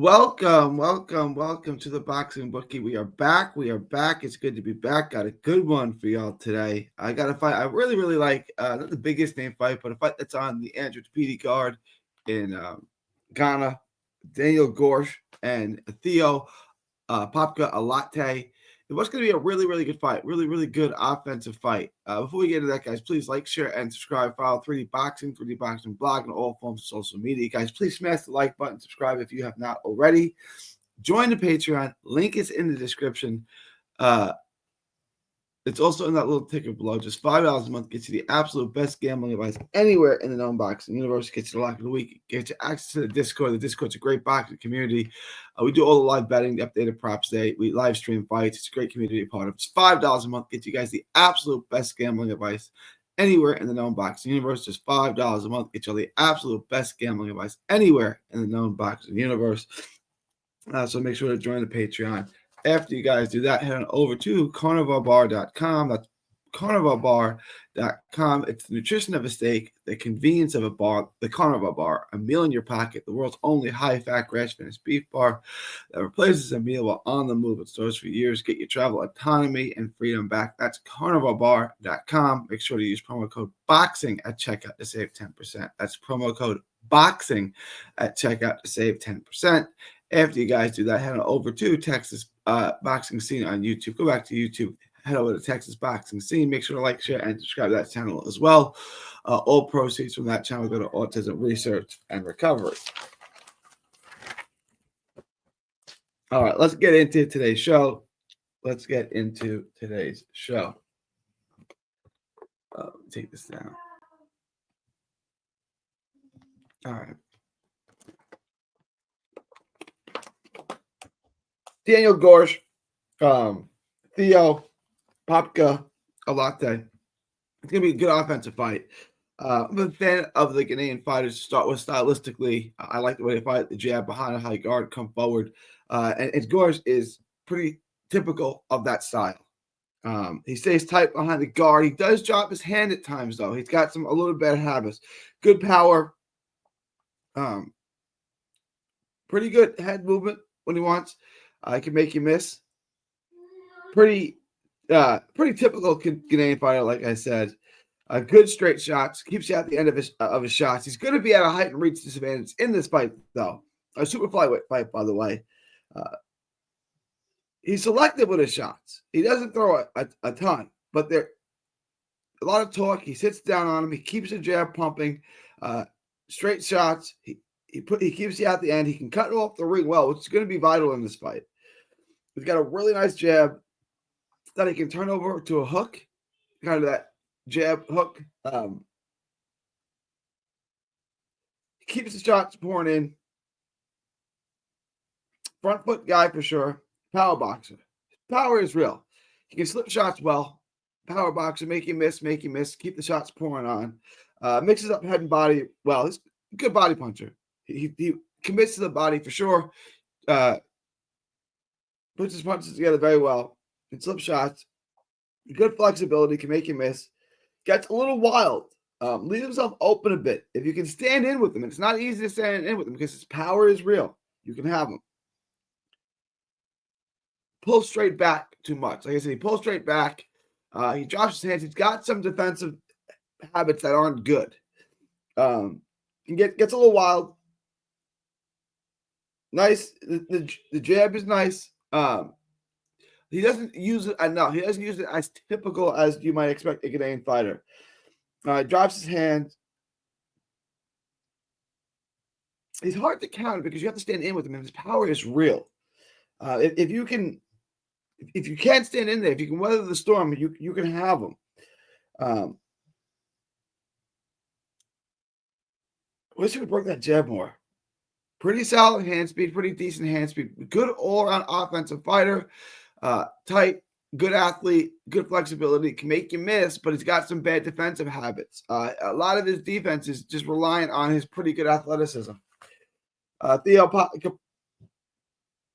Welcome to the Boxing Bookie. We are back. It's good to be back. Got a good one for y'all today. I got a fight I really like. Not the biggest name fight, but a fight that's on the Andrew Tapiti card in Ghana. Daniel Gorsh and Theo Allotey. It was going to be a really good fight. Really good offensive fight. Before we get into that, guys, please like, share, and subscribe. Follow 3D Boxing blog, and all forms of social media. Guys, please smash the like button, subscribe if you have not already. Join the Patreon. Link is in the description. It's also in that little ticker below. Just $5 a month gets you the absolute best gambling advice anywhere in the known boxing universe. Gets you the lock of the week. Gets you access to the Discord. The Discord's a great boxing community. We do all the live betting, the updated props day. We live stream fights. It's a great community to be part of. It's $5 a month. Gets you guys the absolute best gambling advice anywhere in the known boxing universe. Just $5 a month. Gets you the absolute best gambling advice anywhere in the known boxing universe. So make sure to join the Patreon. After you guys do that, head on over to carnivalbar.com. That's carnivalbar.com. It's the nutrition of a steak, the convenience of a bar, the Carnival Bar, a meal in your pocket, the world's only high-fat grass-finished beef bar that replaces a meal while on the move at stores for years. Get your travel autonomy and freedom back. That's carnivalbar.com. Make sure to use promo code BOXING at checkout to save 10%. That's promo code BOXING at checkout to save 10%. After you guys do that, head on over to Texas Boxing Scene on YouTube. Go back to YouTube, head over to Texas Boxing Scene. Make sure to like, share, and subscribe to that channel as well. All proceeds from that channel go to autism research and recovery. All right, let's get into today's show. Take this down. All right. Daniel Gorsh, Theo Allotey. It's going to be a good offensive fight. I'm a fan of the Ghanaian fighters to start with stylistically. I like the way they fight, the jab behind a high guard, come forward. And Gorsh is pretty typical of that style. He stays tight behind the guard. He does drop his hand at times, though. He's got a little bad habits. Good power. Pretty good head movement when he wants. He can make you miss. Pretty typical Ghanaian fighter, like I said. Good straight shots. Keeps you at the end of his shots. He's going to be at a height and reach disadvantage in this fight, though. A super flyweight fight, by the way. He's selective with his shots. He doesn't throw a ton, but there a lot of torque. He sits down on him. He keeps the jab pumping. Straight shots. He keeps you at the end. He can cut off the ring well, which is going to be vital in this fight. He's got a really nice jab that he can turn over to a hook, kind of that jab hook. He keeps the shots pouring in. Front foot guy for sure. Power boxer. Power is real. He can slip shots well. Power boxer, make you miss. Keep the shots pouring on. Mixes up head and body well. He's a good body puncher. He commits to the body for sure. Puts his punches together very well. Can slip shots. Good flexibility. Can make you miss. Gets a little wild. Leaves himself open a bit. If you can stand in with him, it's not easy to stand in with him because his power is real. You can have him. Pulls straight back too much. Like I said, he pulls straight back. He drops his hands. He's got some defensive habits that aren't good. Gets a little wild. Nice. The jab is nice. He doesn't use it enough. He doesn't use it as typical as you might expect a Ghanaian fighter. Drops his hands. He's hard to counter because you have to stand in with him, and his power is real. If you can't stand in there, if you can weather the storm, you can have him. Wish he would work that jab more. Pretty solid hand speed, pretty decent hand speed. Good all-around offensive fighter. Tight, good athlete, good flexibility. Can make you miss, but he's got some bad defensive habits. A lot of his defense is just reliant on his pretty good athleticism. Theo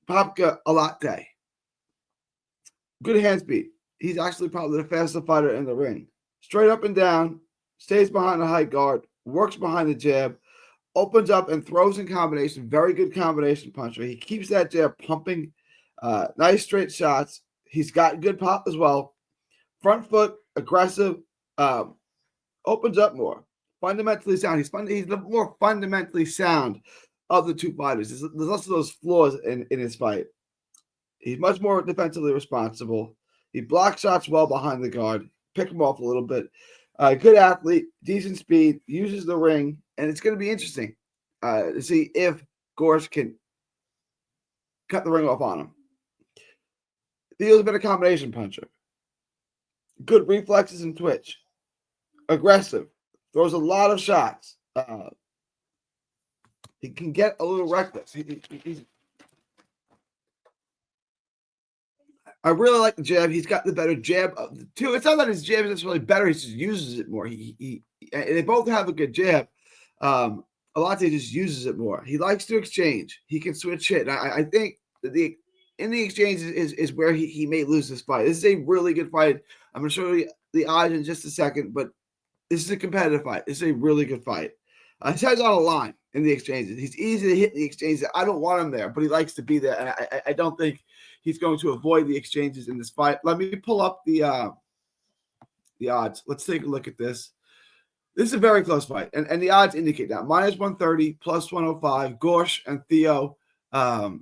Allotey. Good hand speed. He's actually probably the fastest fighter in the ring. Straight up and down, stays behind the high guard, works behind the jab, opens up and throws in combination. Very good combination puncher. He keeps that jab pumping. Nice straight shots. He's got good pop as well. Front foot, aggressive. Opens up more. Fundamentally sound. He's the more fundamentally sound of the two fighters. There's less of those flaws in his fight. He's much more defensively responsible. He blocks shots well behind the guard. Pick him off a little bit. Good athlete, decent speed, uses the ring, and it's going to be interesting to see if Gorsh can cut the ring off on him. Theo's been a combination puncher. Good reflexes and twitch. Aggressive. Throws a lot of shots. He can get a little reckless. I really like the jab. He's got the better jab of the two. It's not that his jab is necessarily better. He just uses it more. They both have a good jab. Allotey just uses it more. He likes to exchange. He can switch hit. I think that in the exchange is where he may lose this fight. This is a really good fight. I'm going to show you the odds in just a second, but this is a competitive fight. This is a really good fight. His head's on a line in the exchanges. He's easy to hit in the exchanges. I don't want him there, but he likes to be there. And I don't think he's going to avoid the exchanges in this fight. Let me pull up the odds. Let's take a look at this. This is a very close fight, and the odds indicate that. Minus 130, plus 105, Gorsh and Theo. I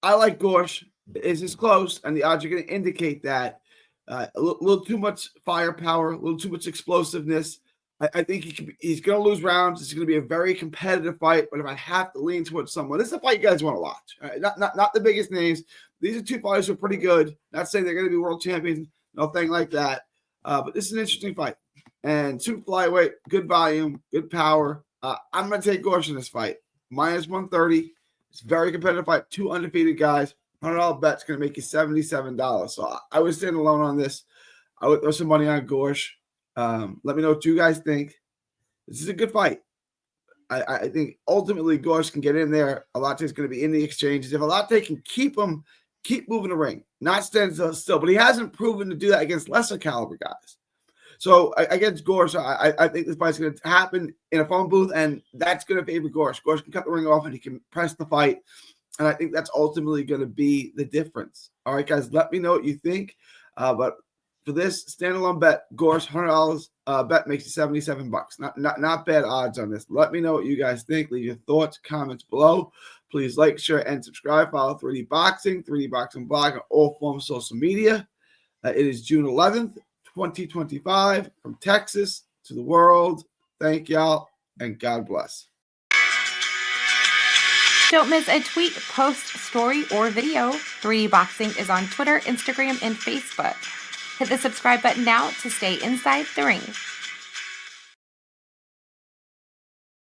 like Gorsh. This is close, and the odds are going to indicate that. A little too much firepower, a little too much explosiveness. I think he's going to lose rounds. It's going to be a very competitive fight, but if I have to lean towards someone, this is a fight you guys want to watch. Right? Not the biggest names. These are two fighters who are pretty good. Not saying they're going to be world champions, nothing like that. But this is an interesting fight. And super flyweight, good volume, good power. I'm going to take Gorsh in this fight. Minus 130. It's a very competitive fight. Two undefeated guys. $100 bet's going to make you $77. So I would stand alone on this. I would throw some money on Gorsh. Let me know what you guys think. This is a good fight. I think ultimately Gorsh can get in there. Allotey is going to be in the exchanges. If Allotey can keep moving the ring, not stand still, but he hasn't proven to do that against lesser caliber guys. So against Gorsh, I think this fight's going to happen in a phone booth, and that's going to favor Gorsh. Gorsh can cut the ring off, and he can press the fight. And I think that's ultimately going to be the difference. All right, guys, let me know what you think. But for this standalone bet, Gorsh, $100 bet makes you $77. Not bad odds on this. Let me know what you guys think. Leave your thoughts, comments below. Please like, share, and subscribe. Follow 3D Boxing, 3D Boxing Blog on all forms of social media. It is June 11th, 2025, from Texas to the world. Thank y'all, and God bless. Don't miss a tweet, post, story, or video. 3D Boxing is on Twitter, Instagram, and Facebook. Hit the subscribe button now to stay inside the ring.